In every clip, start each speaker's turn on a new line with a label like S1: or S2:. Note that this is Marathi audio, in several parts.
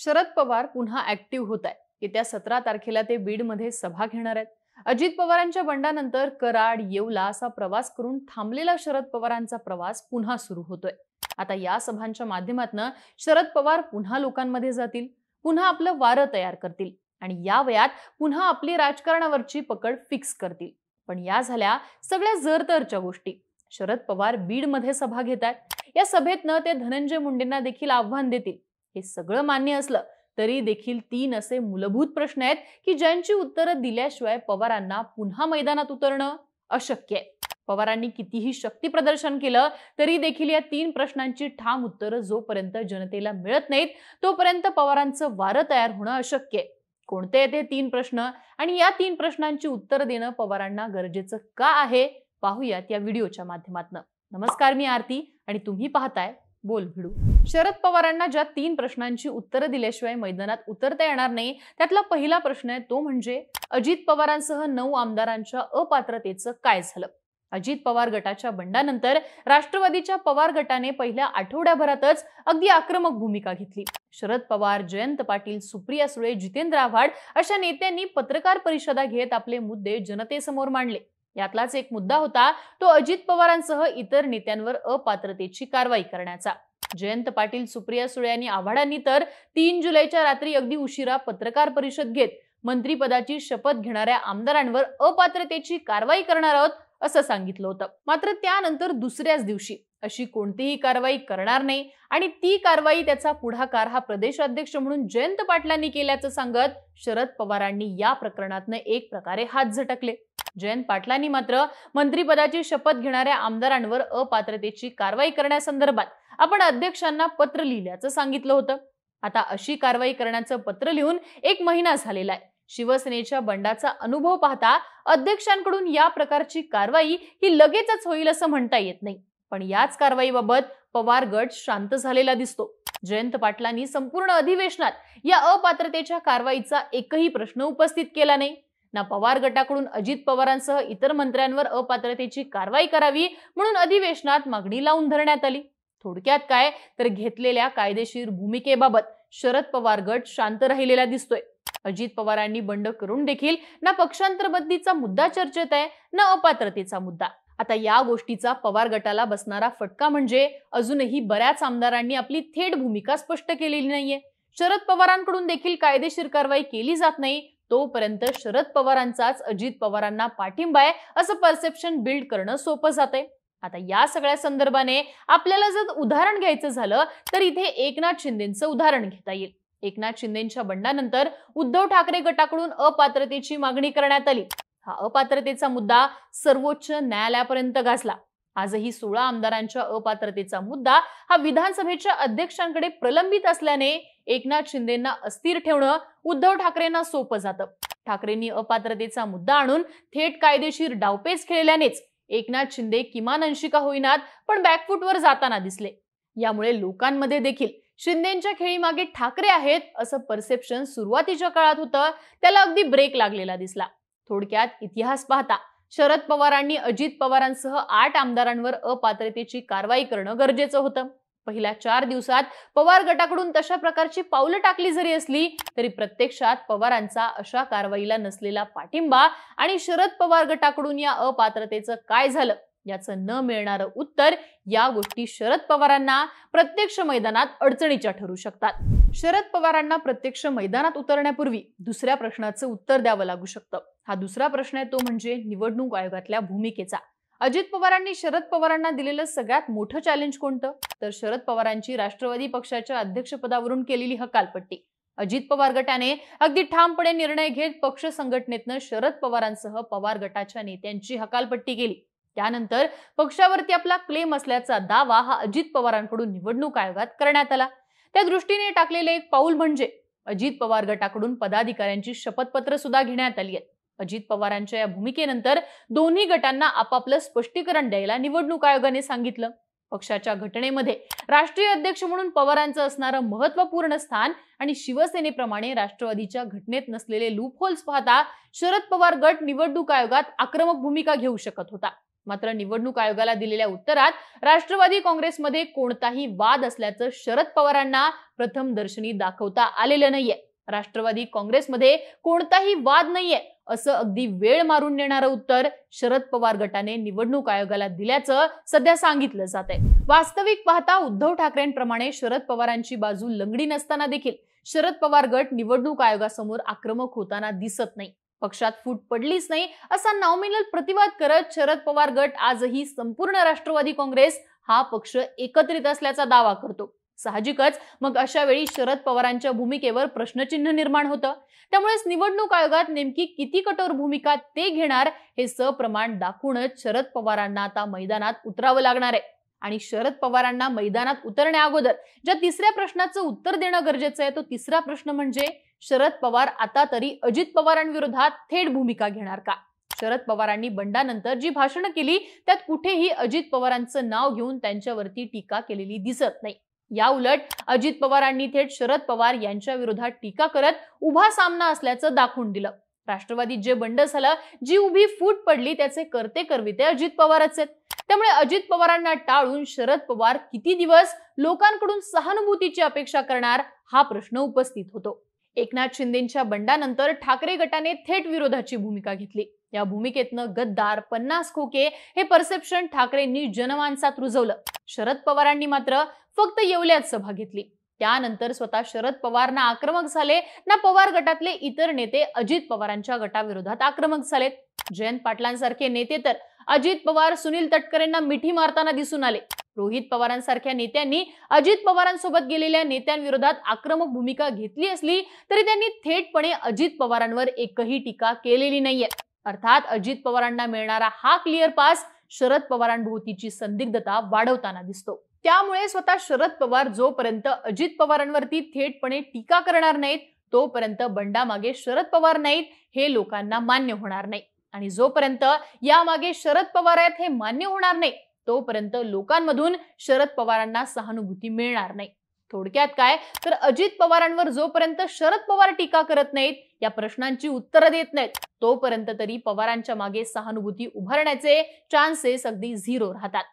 S1: शरद पवार पुन्हा ऍक्टिव्ह होत आहेत. येत्या 17 तारखेला ते बीडमध्ये सभा घेणार आहेत. अजित पवारांच्या बंडानंतर कराड, येवला असा प्रवास करून थांबलेला शरद पवारांचा प्रवास पुन्हा सुरू होतोय. आता या सभांच्या माध्यमातून शरद पवार पुन्हा लोकांमध्ये जातील, पुन्हा आपलं वारं तयार करतील आणि या वयात पुन्हा आपली राजकारणावरची पकड फिक्स करतील. पण या झाल्या सगळ्या जरतरच्या गोष्टी. शरद पवार बीडमध्ये सभा घेतात. या सभेतनं ते धनंजय मुंडेंना देखील आव्हान देतील. हे सगळं मान्य असलं तरी देखील 3 असे मूलभूत प्रश्न आहेत की ज्यांची उत्तरं दिल्याशिवाय पवारांना पुन्हा मैदानात उतरणं अशक्य आहे. पवारांनी कितीही शक्ती प्रदर्शन केलं तरी देखील या 3 प्रश्नांची ठाम उत्तरं जोपर्यंत जनतेला मिळत नाहीत तोपर्यंत पवारांचं वारं तयार होणं अशक्य आहे. कोणते आहेत हे 3 प्रश्न आणि या 3 प्रश्नांची उत्तरं देणं पवारांना गरजेचं का आहे पाहूयात या व्हिडिओच्या माध्यमातून. नमस्कार, मी आरती आणि तुम्ही पाहताय बोल भिडू. शरद पवारांना ज्या 3 प्रश्नांची उत्तरं दिल्याशिवाय मैदानात उतरता येणार नाही त्यातला पहिला प्रश्न आहे तो म्हणजे अजित पवारांसह 9 आमदारांच्या अपात्रतेचं काय झालं. अजित पवार गटाच्या बंडानंतर राष्ट्रवादीच्या पवार गटाने पहिल्या आठवड्याभरातच अगदी आक्रमक भूमिका घेतली. शरद पवार, जयंत पाटील, सुप्रिया सुळे, जितेंद्र आव्हाड अशा नेत्यांनी पत्रकार परिषदा घेत आपले मुद्दे जनतेसमोर मांडले. यातलाच एक मुद्दा होता तो अजित पवारांसह इतर नेत्यांवर अपात्रतेची कारवाई करण्याचा. जयंत पाटील, सुप्रिया सुळे आणि आव्हाडांनी तर 3 जुलैच्या रात्री अगदी उशिरा पत्रकार परिषद घेत मंत्रिपदाची शपथ घेणाऱ्या आमदारांवर अपात्रतेची कारवाई करणार आहोत असं सांगितलं होतं. मात्र त्यानंतर दुसऱ्याच दिवशी अशी कोणतीही कारवाई करणार नाही आणि ती कारवाई त्याचा पुढाकार हा प्रदेशाध्यक्ष म्हणून जयंत पाटलांनी केल्याचं सांगत शरद पवारांनी या प्रकरणातनं एक प्रकारे हात झटकले. जयंत पाटलांनी मात्र मंत्रिपदाची शपथ घेणाऱ्या आमदारांवर अपात्रतेची कारवाई करण्यासंदर्भात आपण अध्यक्षांना पत्र लिहिल्याचं सांगितलं होतं. आता अशी कारवाई करण्याचं पत्र लिहून 1 महिना झालेला आहे. शिवसेनेच्या बंडाचा अनुभव पाहता अध्यक्षांकडून या प्रकारची कारवाई ही लगेचच होईल असं म्हणता येत नाही. पण याच कारवाईबाबत पवार गट शांत झालेला दिसतो. जयंत पाटलांनी संपूर्ण अधिवेशनात या अपात्रतेच्या कारवाईचा एकही प्रश्न उपस्थित केला नाही. ना पवार गटाकडून अजित पवारांसह इतर मंत्र्यांवर अपात्रतेची कारवाई करावी म्हणून अधिवेशनात मागणी लावून धरण्यात आली. थोडक्यात काय तर घेतलेल्या कायदेशीर भूमिकेबाबत शरद पवार गट शांत राहिलेला दिसतोय. अजित पवारांनी बंड करून देखील ना पक्षांतर बदलीचा मुद्दा चर्चेत आहे ना अपात्रतेचा मुद्दा. आता या गोष्टीचा पवार गटाला बसणारा फटका म्हणजे अजूनही बऱ्याच आमदारांनी आपली थेट भूमिका स्पष्ट केलेली नाहीये. शरद पवारांकडून देखील कायदेशीर कारवाई केली जात नाही तोपर्यंत शरद पवारांचाच अजित पवारांना पाठिंबा आहे असं परसेप्शन बिल्ड करणं सोपं जातंय. आता या सगळ्या संदर्भाने आपल्याला जर उदाहरण घ्यायचं झालं तर इथे एकनाथ शिंदेंचं उदाहरण घेता येईल. एकनाथ शिंदेंच्या बंडानंतर उद्धव ठाकरे गटाकडून अपात्रतेची मागणी करण्यात आली. हा अपात्रतेचा मुद्दा सर्वोच्च न्यायालयापर्यंत गाजला. आजही 16 आमदारांच्या अपात्रतेचा मुद्दा हा विधानसभेच्या अध्यक्षांकडे प्रलंबित असल्याने एकनाथ शिंदेंना अस्थिर ठेवणं उद्धव ठाकरेंना सोपं जातं. ठाकरेंनी अपात्रतेचा मुद्दा आणून थेट कायदेशीर डावपेच खेळल्यानेच एकनाथ शिंदे किमान अंशिका होईनात पण बॅकफुटवर जाताना दिसले. यामुळे लोकांमध्ये देखील शिंदेंच्या खेळीमागे ठाकरे आहेत असं परसेप्शन सुरुवातीच्या काळात होतं त्याला अगदी ब्रेक लागलेला दिसला. थोडक्यात इतिहास पाहता शरद पवारांनी अजित पवारांसह 8 आमदारांवर अपात्रतेची कारवाई करणं गरजेचं होतं. पहिल्या 4 दिवसात पवार गटाकडून तशा प्रकारची पावलं टाकली जरी असली तरी प्रत्यक्षात पवारांचा अशा कारवाईला नसलेला पाठिंबा आणि शरद पवार गटाकडून या अपात्रतेचं काय झालं याचं न मिळणारं उत्तर या गोष्टी शरद पवारांना प्रत्यक्ष मैदानात अडचणीच्या ठरू शकतात. शरद पवारांना प्रत्यक्ष मैदानात उतरण्यापूर्वी दुसऱ्या प्रश्नाचं उत्तर द्यावं लागू शकतं. हा दुसरा प्रश्न आहे तो म्हणजे निवडणूक आयोगातल्या भूमिकेचा. अजित पवारांनी शरद पवारांना दिलेलं सगळ्यात मोठं चॅलेंज कोणतं तर शरद पवारांची राष्ट्रवादी पक्षाच्या अध्यक्षपदावरून केलेली हकालपट्टी. अजित पवार गटाने अगदी ठामपणे निर्णय घेत पक्ष संघटनेतनं शरद पवारांसह पवार गटाच्या नेत्यांची हकालपट्टी केली. त्यानंतर पक्षावरती आपला क्लेम असल्याचा दावा हा अजित पवारांकडून निवडणूक आयोगात करण्यात आला. त्या दृष्टीने टाकलेले एक पाऊल म्हणजे अजित पवार गटाकडून पदाधिकाऱ्यांची शपथपत्र सुद्धा घेण्यात आली आहेत. अजित पवारांच्या या भूमिकेनंतर दोन्ही गटांना आपापलं स्पष्टीकरण द्यायला निवडणूक आयोगाने सांगितलं. पक्षाच्या घटनेमध्ये राष्ट्रीय अध्यक्ष म्हणून पवारांचं असणारं महत्त्वपूर्ण स्थान आणि शिवसेनेप्रमाणे राष्ट्रवादीच्या घटनेत नसलेले लूप होल्स पाहता शरद पवार गट निवडणूक आयोगात आक्रमक भूमिका घेऊ शकत होता. मात्र निवडणूक आयोगाला दिलेल्या उत्तरात राष्ट्रवादी काँग्रेसमध्ये कोणताही वाद असल्याचं शरद पवारांना प्रथमदर्शनी दाखवता आलेलं नाहीये. राष्ट्रवादी काँग्रेसमध्ये कोणताही वाद नाहीये असं अगदी वेळ मारून नेणारं उत्तर शरद पवार गटाने निवडणूक आयोगाला दिल्याचं सध्या सांगितलं जातंय. वास्तविक पाहता उद्धव ठाकरेंप्रमाणे शरद पवारांची बाजू लंगडी नसताना देखील शरद पवार गट निवडणूक आयोगासमोर आक्रमक होताना दिसत नाही. पक्षात फूट पडलीच नाही असा नॉमिनल प्रतिवाद करत शरद पवार गट आजही संपूर्ण राष्ट्रवादी काँग्रेस हा पक्ष एकत्रित असल्याचा दावा करतो. साहजिकच मग अशा वेळी शरद पवारांच्या भूमिकेवर प्रश्नचिन्ह निर्माण होतं. त्यामुळेच निवडणूक आयोगात नेमकी किती कठोर भूमिका ते घेणार हे सप्रमाण दाखवूनच शरद पवारांना आता मैदानात उतरावं लागणार आहे. आणि शरद पवारांना मैदानात उतरण्या अगोदर ज्या तिसऱ्या प्रश्नाचं उत्तर देणं गरजेचं आहे तो तिसरा प्रश्न म्हणजे शरद पवार आता तरी अजित पवारांविरोधात थेट भूमिका घेणार का? शरद पवारांनी बंडानंतर जी भाषणं केली त्यात कुठेही अजित पवारांचं नाव घेऊन त्यांच्यावरती टीका केलेली दिसत नाही. या उलट अजित पवारांनी थेट शरद पवार यांच्या विरोधात टीका करत उभा सामना असल्याचं दाखवून दिलं. राष्ट्रवादीत जे बंड झालं, जी उभी फूट पडली त्याचे करते करविते अजित पवारच आहेत. त्यामुळे अजित पवारांना टाळून शरद पवार किती दिवस लोकांकडून सहानुभूतीची अपेक्षा करणार हा प्रश्न उपस्थित होतो. एकनाथ शिंदेंच्या बंडानंतर ठाकरे गटाने थेट विरोधाची भूमिका घेतली. या भूमिकेतनं गद्दार 50 खोके हे परसेप्शन ठाकरेंनी जनमानसात रुजवलं. शरद पवारांनी मात्र फक्त येवल्यात सभा घेतली. त्यानंतर स्वतः शरद पवार ना आक्रमक झाले ना पवार गटातले इतर नेते अजित पवारांच्या गटाविरोधात आक्रमक झालेत. जयंत पाटलांसारखे नेते तर अजित पवार सुनील तटकरेंना मिठी मारताना दिसून आले. रोहित पवारांसारख्या नेत्यांनी अजित पवारांसोबत गेलेल्या नेत्यांविरोधात आक्रमक भूमिका घेतली असली तरी त्यांनी थेटपणे अजित पवारांवर एकही टीका केलेली नाहीये. अर्थात अजित पवारांना मिळणारा हा क्लिअर पास शरद पवारांभोवतीची संदिग्धता वाढवताना दिसतो. त्यामुळे स्वतः शरद पवार जोपर्यंत अजित पवारांवरती थेटपणे टीका करणार नाहीत तोपर्यंत बंडामागे शरद पवार नाहीत हे लोकांना मान्य होणार नाही. आणि जोपर्यंत यामागे शरद पवार आहेत हे मान्य होणार नाही तोपर्यंत लोकांमधून शरद पवारांना सहानुभूती मिळणार नाही. थोडक्यात काय तर अजित पवारांवर जोपर्यंत शरद पवार टीका करत नाहीत, या प्रश्नांची उत्तरं देत नाहीत तोपर्यंत तरी पवारांच्या मागे सहानुभूती उभारण्याचे चान्सेस अगदी झिरो राहतात.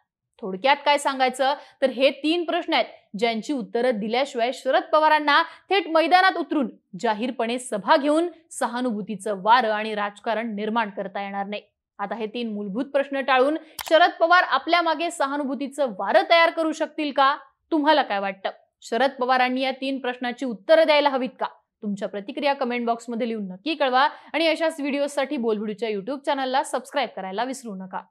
S1: थोडक्यात काय सांगायचं तर हे 3 प्रश्न आहेत ज्यांची उत्तरं दिल्याशिवाय शरद पवारांना थेट मैदानात उतरून जाहीरपणे सभा घेऊन सहानुभूतीचं वारं आणि राजकारण निर्माण करता येणार नाही. आता हे 3 मूलभूत प्रश्न टाळून शरद पवार आपल्या मागे सहानुभूतीचं वारं तयार करू शकतील का? तुम्हाला काय वाटतं? शरद पवारांनी या 3 प्रश्नाची उत्तरं द्यायला हवीत का? तुमच्या प्रतिक्रिया कमेंट बॉक्समध्ये लिहून नक्की कळवा आणि अशाच व्हिडिओसाठी बोलबिडूच्या YouTube चॅनलला सबस्क्राईब करायला विसरू नका.